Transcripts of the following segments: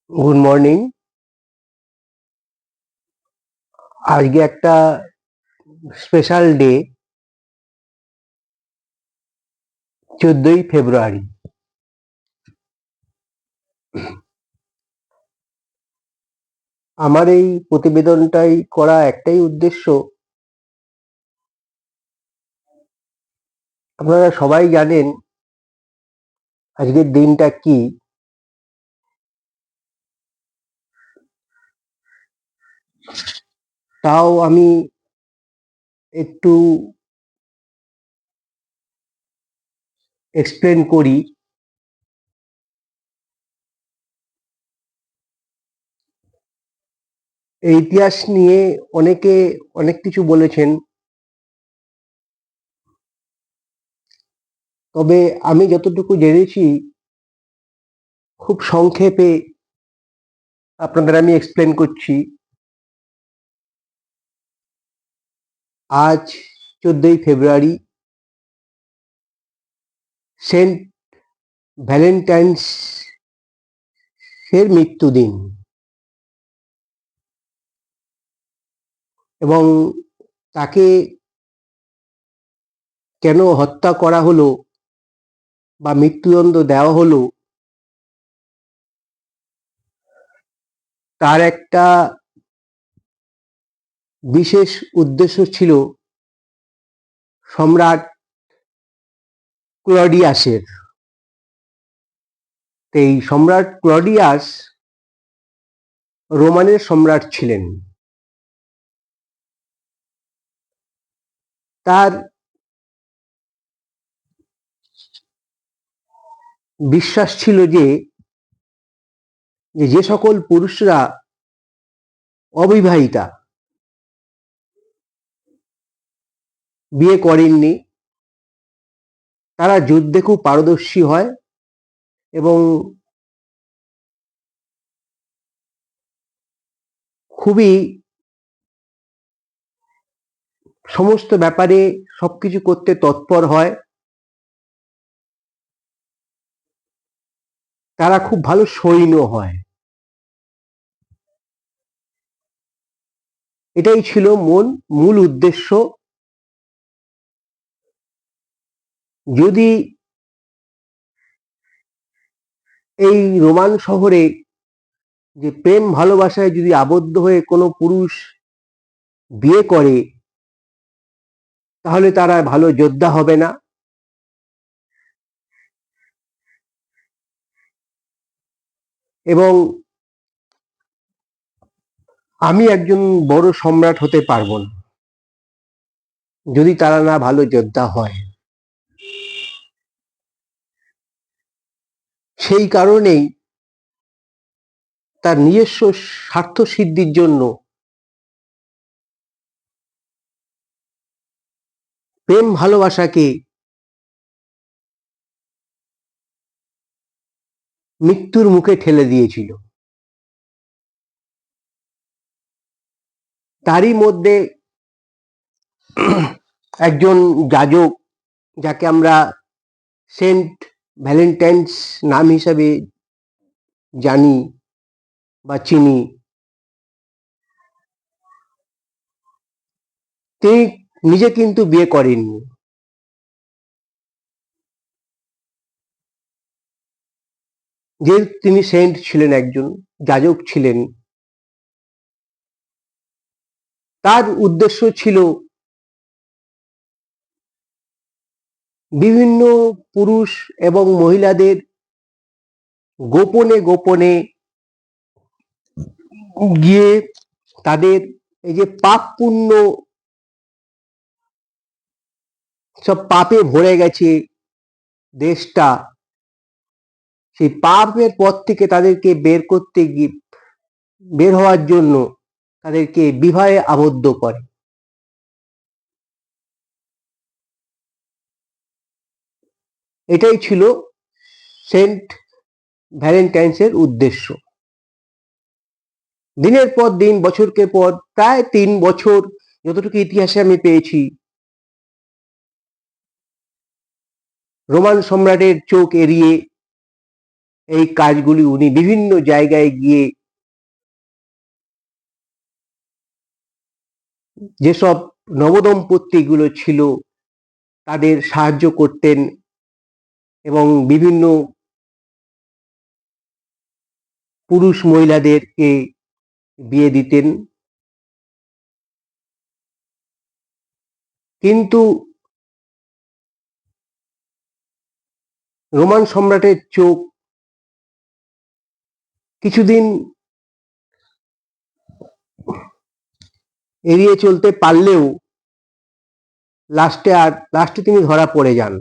Good morning. আজকে একটা special day, 14ই ফেব্রুয়ারি। আমার এই প্রতিবেদনটাই করা একটাই উদ্দেশ্য, আপনারা সবাই জানেন আজকের দিনটা কি। তাও আমি একটু এক্সপ্লেন করি। এই ইতিহাস নিয়ে অনেকে অনেক কিছু বলেছেন, তবে আমি যতটুকু জেনেছি খুব সংক্ষেপে আপনাদের আমি এক্সপ্লেন করছি। আজ 14ই ফেব্রুয়ারি, সেন্ট ভ্যালেন্টাইন্স এর মৃত্যুদিন। এবং তাকে কেন হত্যা করা হলো বা মৃত্যুদণ্ড দেওয়া হলো, তার একটা বিশেষ উদ্দেশ্য ছিল সম্রাট ক্লডিয়াসের। এই সম্রাট ক্লডিয়াস রোমানের সম্রাট ছিলেন। তার বিশ্বাস ছিল যে যে সকল পুরুষরা অবিবাহিতা, বিয়ে করেননি, তারা যুদ্ধে খুব পারদর্শী হয় এবং খুবই সমস্ত ব্যাপারে সবকিছু করতে তৎপর হয়। তারা খুব ভালো সৈন্য হয়। এটাই ছিল মূল উদ্দেশ্য। যদি এই রোমান শহরে যে প্রেম ভালোবাসায় যদি আবদ্ধ হয়ে কোনো পুরুষ বিয়ে করে, তাহলে তারা ভালো যোদ্ধা হবে না। এবং আমি একজন বড় সম্রাট হতে পারবো না যদি তারা না ভালো যোদ্ধা হয়। সেই কারণেই তার নিজস্ব স্বার্থ সিদ্ধির জন্য প্রেম ভালোবাসাকে মৃত্যুর মুখে ঠেলে দিয়েছিল। তারই মধ্যে একজন যাজক, যাকে আমরা সেন্ট ভ্যালেন্টাইন্স নাম হিসাবে জানি বা চিনি, তিনি নিজে কিন্তু বিয়ে করেননি। যে তিনি সেন্ট ছিলেন, একজন যাজক ছিলেন, তার উদ্দেশ্য ছিল বিভিন্ন পুরুষ এবং মহিলাদের গোপনে গোপনে গিয়ে তাদের এই যে পাপ পুণ্য, সব পাপে ভরে গেছে দেশটা, সেই পাপের পথ থেকে তাদেরকে বের হওয়ার জন্য তাদেরকে বিবাহে আবদ্ধ করে। এটাই ছিল সেন্ট ভ্যালেন্টাইন্সের উদ্দেশ্য। দিনের পর দিন, বছরকে পর, প্রায় 3 বছর যতটুকু ইতিহাসে আমি পেয়েছি, রোমান সম্রাটের চোখ এড়িয়ে এই কাজগুলি উনি বিভিন্ন জায়গায় গিয়ে যেসব নবদম্পতিগুলো ছিল তাদের সাহায্য করতেন এবং বিভিন্ন পুরুষ মহিলাদেরকে বিয়ে দিতেন। কিন্তু রোমান সম্রাটের চোখ কিছুদিন এড়িয়ে চলতে পারলেও লাস্টে তিনি ধরা পড়ে যান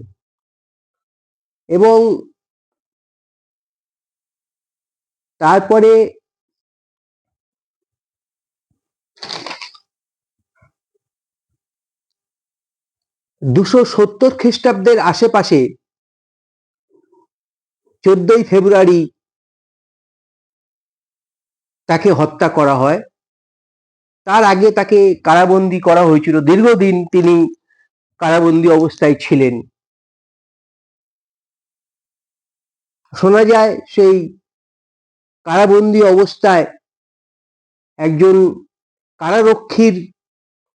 এবং তারপরে (270 খ্রিস্টাব্দের আশেপাশে 14ই ফেব্রুয়ারি তাকে হত্যা করা হয়। তার আগে তাকে কারাবন্দী করা হয়েছিল, দীর্ঘদিন তিনি কারাবন্দী অবস্থায় ছিলেন। শোনা যায় সেই কারাবন্দী অবস্থায় একজন কারারক্ষীর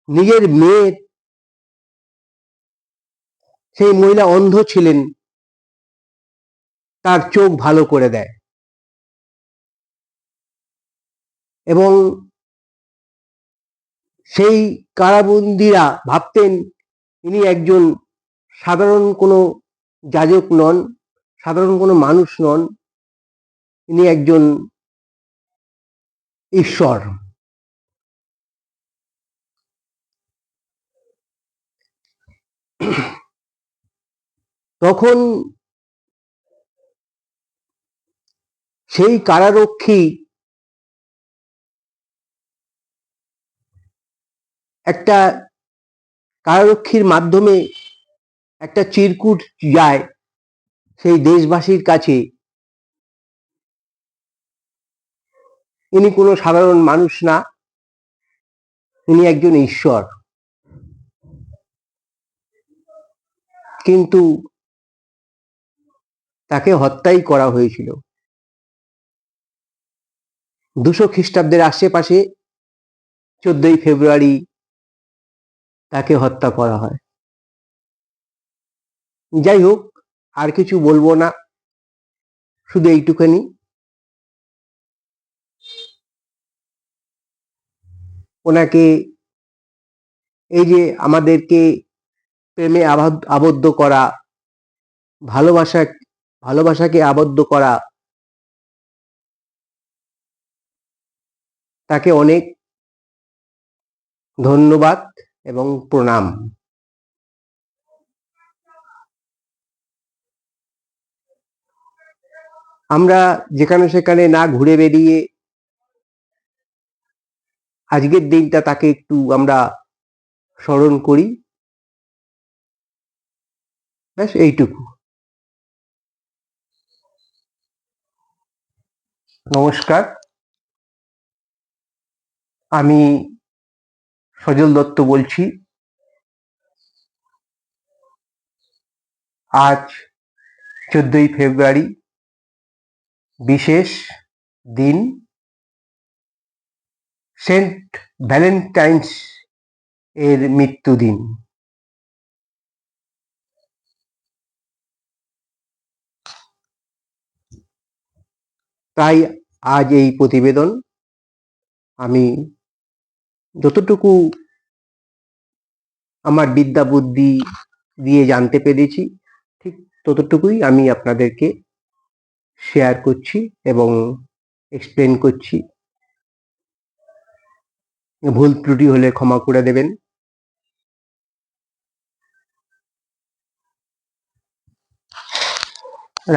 নিজের মেয়ের, সেই মহিলা অন্ধ ছিলেন, তার চোখ ভালো করে দেয় এবং সেই কারাবন্দীরা ভাবতেন ইনি একজন সাধারণ কোনো যাজক নন, সাধারণ কোনো মানুষ নন, ইনি একজন ঈশ্বর। তখন সেই কারারক্ষী একটা কারারক্ষীর মাধ্যমে একটা চিরকুট যায় সেই দেশবাসীর কাছে, ইনি কোনো সাধারণ মানুষ না, ইনি একজন ঈশ্বর। কিন্তু তাকে হত্যাই করা হয়েছিল 200 খ্রিস্টাব্দের আশেপাশে 14ই ফেব্রুয়ারি তাকে হত্যা করা হয়। যাই হোক, আর কিছু বলবো না, শুধু এইটুখানি, ওনাকে এই যে আমাদেরকে প্রেমে আবদ্ধ করা, ভালোবাসাকে আবদ্ধ করা, তাকে অনেক ধন্যবাদ এবং প্রণাম। আমরা যেখানে সেখানে না ঘুরে বেরিয়ে আজকের দিনটা তাকে একটু আমরা স্মরণ করি, ব্যাস এইটুকু। নমস্কার, আমি সজল দত্ত বলছি। আজ 14ই ফেব্রুয়ারি, বিশেষ দিন, সেন্ট ভ্যালেন্টাইন্স এর মৃত্যুদিন। তাই আজ এই প্রতিবেদন। আমি যতটুকু আমার বিদ্যা বুদ্ধি দিয়ে জানতে পেরেছি, ঠিক ততটুকুই আমি আপনাদেরকে শেয়ার করছি এবং এক্সপ্লেন করছি। ভুল ত্রুটি হলে ক্ষমা করে দেবেন।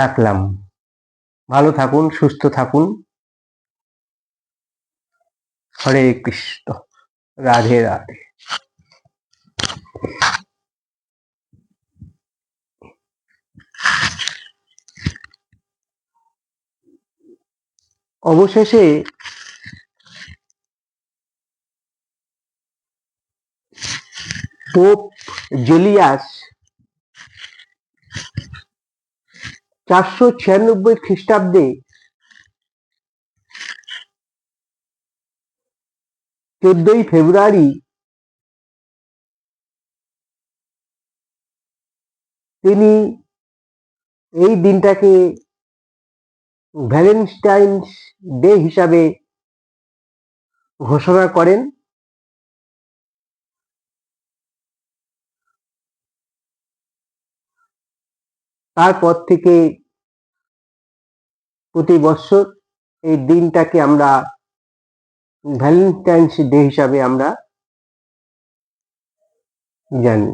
রাখলাম। ভালো থাকুন, সুস্থ থাকুন। হরে কৃষ্ণ, রাধে রাধে। অবশেষে পোপ জুলিয়াস 496 খ্রিস্টাব্দে 14ই ফেব্রুয়ারি তিনি এই দিনটাকে ভ্যালেন্টাইন্স ডে হিসাবে ঘোষণা করেন। তারপর থেকে প্রতি বছর এই দিনটাকে আমরা ভ্যালেন্টাইন্স ডে হিসাবে আমরা জানি।